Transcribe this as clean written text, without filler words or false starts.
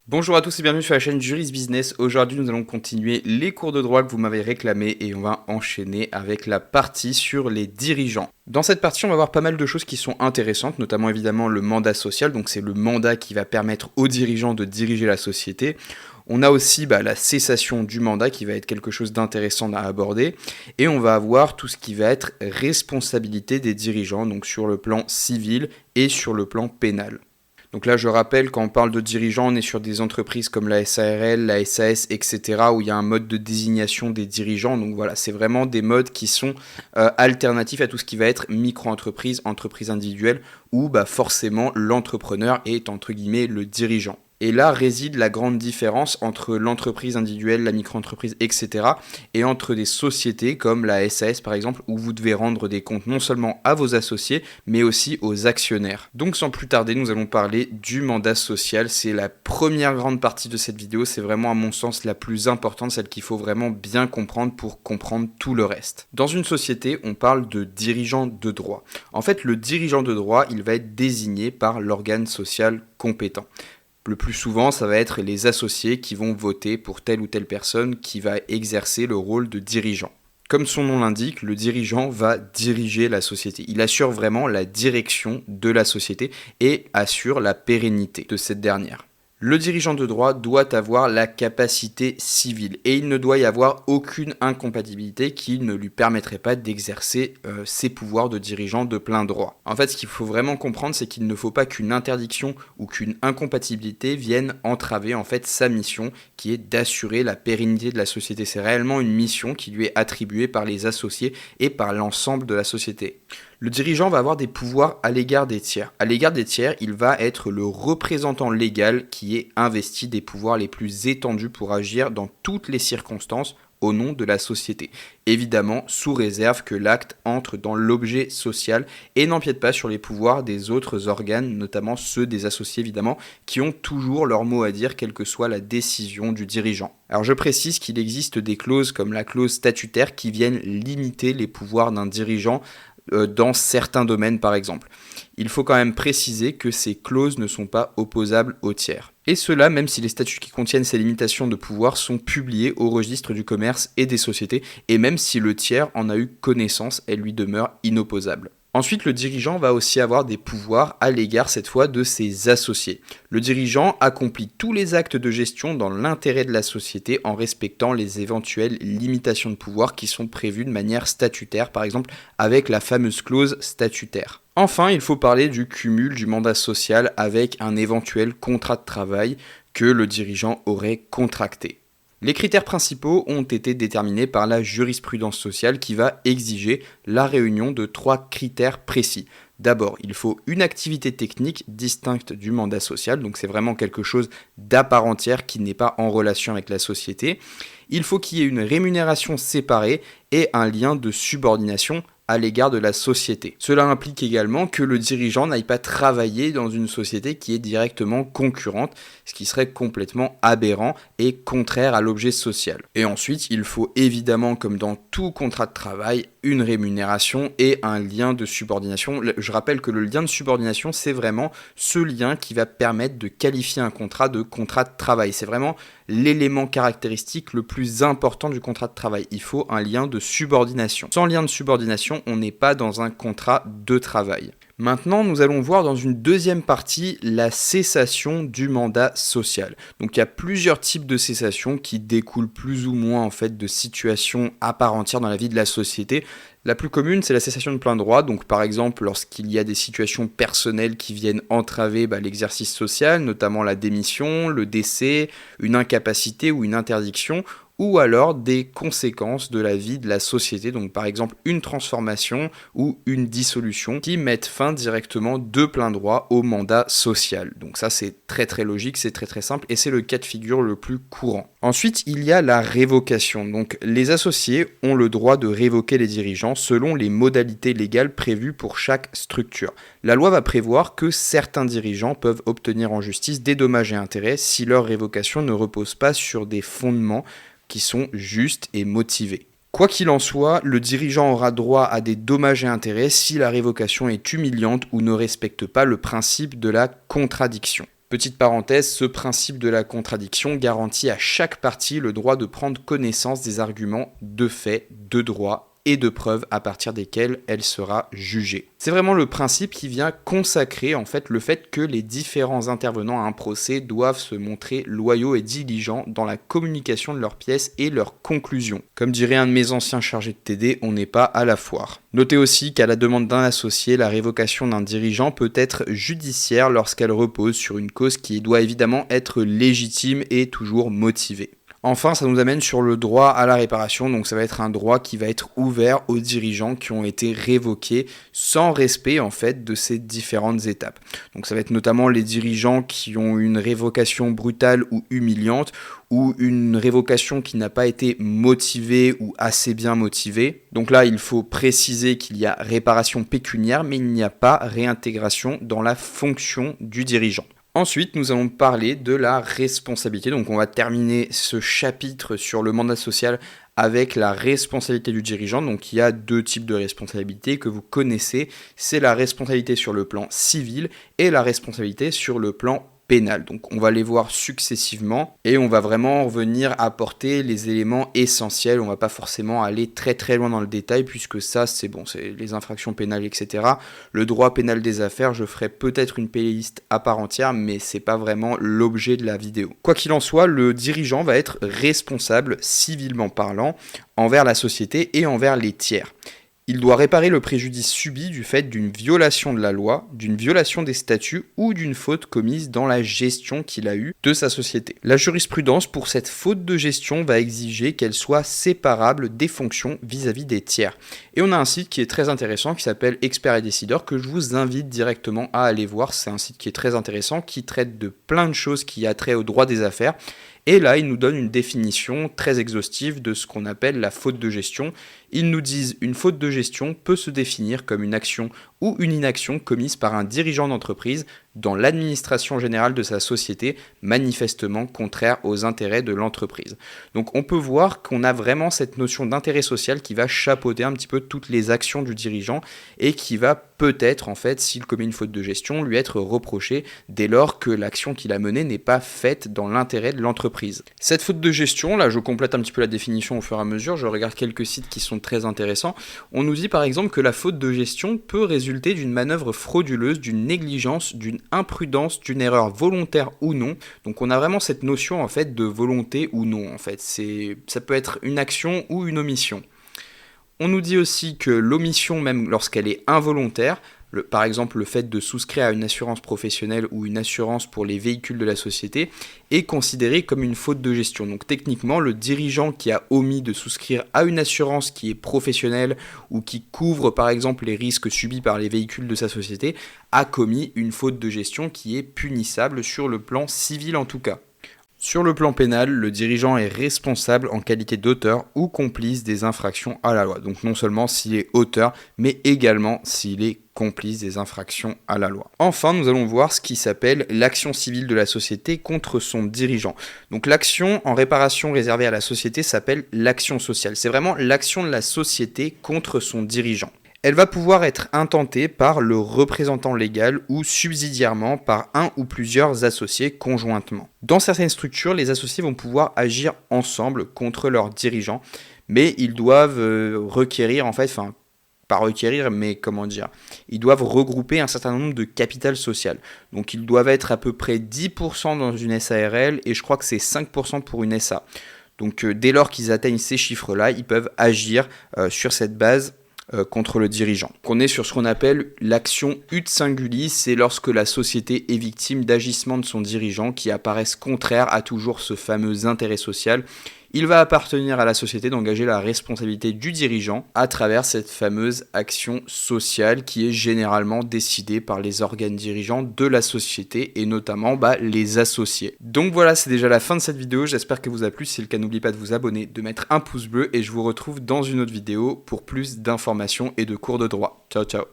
Bonjour à tous et bienvenue sur la chaîne Juris Business. Aujourd'hui, nous allons continuer les cours de droit que vous m'avez réclamés et on va enchaîner avec la partie sur les dirigeants. Dans cette partie, on va voir pas mal de choses qui sont intéressantes, notamment évidemment le mandat social, donc c'est le mandat qui va permettre aux dirigeants de diriger la société. On a aussi la cessation du mandat qui va être quelque chose d'intéressant à aborder et on va avoir tout ce qui va être responsabilité des dirigeants, donc sur le plan civil et sur le plan pénal. Donc là, je rappelle, quand on parle de dirigeants, on est sur des entreprises comme la SARL, la SAS, etc., où il y a un mode de désignation des dirigeants. Donc voilà, c'est vraiment des modes qui sont alternatifs à tout ce qui va être micro-entreprise, entreprise individuelle, où forcément l'entrepreneur est entre guillemets le dirigeant. Et là réside la grande différence entre l'entreprise individuelle, la micro-entreprise, etc. et entre des sociétés comme la SAS par exemple, où vous devez rendre des comptes non seulement à vos associés, mais aussi aux actionnaires. Donc sans plus tarder, nous allons parler du mandat social. C'est la première grande partie de cette vidéo, c'est vraiment à mon sens la plus importante, celle qu'il faut vraiment bien comprendre pour comprendre tout le reste. Dans une société, on parle de dirigeant de droit. En fait, le dirigeant de droit, il va être désigné par l'organe social compétent. Le plus souvent, ça va être les associés qui vont voter pour telle ou telle personne qui va exercer le rôle de dirigeant. Comme son nom l'indique, le dirigeant va diriger la société. Il assure vraiment la direction de la société et assure la pérennité de cette dernière. Le dirigeant de droit doit avoir la capacité civile et il ne doit y avoir aucune incompatibilité qui ne lui permettrait pas d'exercer ses pouvoirs de dirigeant de plein droit. En fait, ce qu'il faut vraiment comprendre, c'est qu'il ne faut pas qu'une interdiction ou qu'une incompatibilité vienne entraver en fait sa mission qui est d'assurer la pérennité de la société. C'est réellement une mission qui lui est attribuée par les associés et par l'ensemble de la société. Le dirigeant va avoir des pouvoirs à l'égard des tiers. À l'égard des tiers, il va être le représentant légal qui est investi des pouvoirs les plus étendus pour agir dans toutes les circonstances au nom de la société. Évidemment, sous réserve que l'acte entre dans l'objet social et n'empiète pas sur les pouvoirs des autres organes, notamment ceux des associés évidemment, qui ont toujours leur mot à dire, quelle que soit la décision du dirigeant. Alors je précise qu'il existe des clauses comme la clause statutaire qui viennent limiter les pouvoirs d'un dirigeant dans certains domaines par exemple. Il faut quand même préciser que ces clauses ne sont pas opposables aux tiers. Et cela même si les statuts qui contiennent ces limitations de pouvoir sont publiés au registre du commerce et des sociétés, et même si le tiers en a eu connaissance, elle lui demeure inopposable. Ensuite, le dirigeant va aussi avoir des pouvoirs à l'égard cette fois de ses associés. Le dirigeant accomplit tous les actes de gestion dans l'intérêt de la société en respectant les éventuelles limitations de pouvoir qui sont prévues de manière statutaire, par exemple avec la fameuse clause statutaire. Enfin, il faut parler du cumul du mandat social avec un éventuel contrat de travail que le dirigeant aurait contracté. Les critères principaux ont été déterminés par la jurisprudence sociale qui va exiger la réunion de 3 critères précis. D'abord, il faut une activité technique distincte du mandat social, donc c'est vraiment quelque chose d'à part entière qui n'est pas en relation avec la société. Il faut qu'il y ait une rémunération séparée et un lien de subordination à l'égard de la société. Cela implique également que le dirigeant n'aille pas travailler dans une société qui est directement concurrente, ce qui serait complètement aberrant et contraire à l'objet social. Et ensuite, il faut évidemment, comme dans tout contrat de travail, une rémunération et un lien de subordination. Je rappelle que le lien de subordination, c'est vraiment ce lien qui va permettre de qualifier un contrat de contrat de travail. C'est vraiment l'élément caractéristique le plus important du contrat de travail. Il faut un lien de subordination. Sans lien de subordination, on n'est pas dans un contrat de travail. Maintenant, nous allons voir dans une deuxième partie la cessation du mandat social. Donc il y a plusieurs types de cessation qui découlent plus ou moins en fait de situations à part entière dans la vie de la société. La plus commune, c'est la cessation de plein droit. Donc par exemple, lorsqu'il y a des situations personnelles qui viennent entraver l'exercice social, notamment la démission, le décès, une incapacité ou une interdiction, ou alors des conséquences de la vie de la société, donc par exemple une transformation ou une dissolution qui mettent fin directement de plein droit au mandat social. Donc ça c'est très logique, c'est très simple et c'est le cas de figure le plus courant. Ensuite il y a la révocation, donc les associés ont le droit de révoquer les dirigeants selon les modalités légales prévues pour chaque structure. La loi va prévoir que certains dirigeants peuvent obtenir en justice des dommages et intérêts si leur révocation ne repose pas sur des fondements qui sont justes et motivés. Quoi qu'il en soit, le dirigeant aura droit à des dommages et intérêts si la révocation est humiliante ou ne respecte pas le principe de la contradiction. Petite parenthèse, ce principe de la contradiction garantit à chaque partie le droit de prendre connaissance des arguments de fait, de droit et de preuves à partir desquelles elle sera jugée. C'est vraiment le principe qui vient consacrer en fait le fait que les différents intervenants à un procès doivent se montrer loyaux et diligents dans la communication de leurs pièces et leurs conclusions. Comme dirait un de mes anciens chargés de TD, on n'est pas à la foire. Notez aussi qu'à la demande d'un associé, la révocation d'un dirigeant peut être judiciaire lorsqu'elle repose sur une cause qui doit évidemment être légitime et toujours motivée. Enfin, ça nous amène sur le droit à la réparation, donc ça va être un droit qui va être ouvert aux dirigeants qui ont été révoqués sans respect en fait de ces différentes étapes. Donc ça va être notamment les dirigeants qui ont une révocation brutale ou humiliante ou une révocation qui n'a pas été motivée ou assez bien motivée. Donc là, il faut préciser qu'il y a réparation pécuniaire, mais il n'y a pas réintégration dans la fonction du dirigeant. Ensuite, nous allons parler de la responsabilité. Donc, on va terminer ce chapitre sur le mandat social avec la responsabilité du dirigeant. Donc, il y a deux types de responsabilités que vous connaissez. C'est la responsabilité sur le plan civil et la responsabilité sur le plan pénal. Donc on va les voir successivement et on va vraiment venir apporter les éléments essentiels. On va pas forcément aller très très loin dans le détail puisque ça c'est les infractions pénales, etc. Le droit pénal des affaires, je ferai peut-être une playlist à part entière, mais c'est pas vraiment l'objet de la vidéo. Quoi qu'il en soit, le dirigeant va être responsable civilement parlant envers la société et envers les tiers. Il doit réparer le préjudice subi du fait d'une violation de la loi, d'une violation des statuts ou d'une faute commise dans la gestion qu'il a eue de sa société. La jurisprudence pour cette faute de gestion va exiger qu'elle soit séparable des fonctions vis-à-vis des tiers. Et on a un site qui est très intéressant qui s'appelle Experts et Décideurs que je vous invite directement à aller voir. C'est un site qui est très intéressant, qui traite de plein de choses qui a trait au droit des affaires. Et là, ils nous donnent une définition très exhaustive de ce qu'on appelle la faute de gestion. Ils nous disent une faute de gestion peut se définir comme une action ou une inaction commise par un dirigeant d'entreprise dans l'administration générale de sa société, manifestement contraire aux intérêts de l'entreprise. Donc on peut voir qu'on a vraiment cette notion d'intérêt social qui va chapeauter un petit peu toutes les actions du dirigeant et qui va peut-être, en fait, s'il commet une faute de gestion, lui être reproché dès lors que l'action qu'il a menée n'est pas faite dans l'intérêt de l'entreprise. Cette faute de gestion, là je complète un petit peu la définition au fur et à mesure, je regarde quelques sites qui sont très intéressants. On nous dit par exemple que la faute de gestion peut résulter d'une manœuvre frauduleuse, d'une négligence, d'une imprudence, d'une erreur volontaire ou non. Donc on a vraiment cette notion en fait de volonté ou non en fait. Ça peut être une action ou une omission. On nous dit aussi que l'omission, même lorsqu'elle est involontaire, par exemple le fait de souscrire à une assurance professionnelle ou une assurance pour les véhicules de la société, est considéré comme une faute de gestion. Donc techniquement, le dirigeant qui a omis de souscrire à une assurance qui est professionnelle ou qui couvre par exemple les risques subis par les véhicules de sa société a commis une faute de gestion qui est punissable sur le plan civil en tout cas. Sur le plan pénal, le dirigeant est responsable en qualité d'auteur ou complice des infractions à la loi. Donc non seulement s'il est auteur, mais également s'il est complice des infractions à la loi. Enfin, nous allons voir ce qui s'appelle l'action civile de la société contre son dirigeant. Donc l'action en réparation réservée à la société s'appelle l'action sociale. C'est vraiment l'action de la société contre son dirigeant. Elle va pouvoir être intentée par le représentant légal ou subsidiairement par un ou plusieurs associés conjointement. Dans certaines structures, les associés vont pouvoir agir ensemble contre leurs dirigeants, mais ils doivent ils doivent regrouper un certain nombre de capital social. Donc ils doivent être à peu près 10% dans une SARL et je crois que c'est 5% pour une SA. Donc dès lors qu'ils atteignent ces chiffres-là, ils peuvent agir sur cette base contre le dirigeant. On est sur ce qu'on appelle l'action ut singulis, c'est lorsque la société est victime d'agissements de son dirigeant qui apparaissent contraires à toujours ce fameux intérêt social. Il va appartenir à la société d'engager la responsabilité du dirigeant à travers cette fameuse action sociale qui est généralement décidée par les organes dirigeants de la société et notamment les associés. Donc voilà, c'est déjà la fin de cette vidéo, j'espère qu'elle vous a plu. Si c'est le cas, n'oubliez pas de vous abonner, de mettre un pouce bleu et je vous retrouve dans une autre vidéo pour plus d'informations et de cours de droit. Ciao ciao.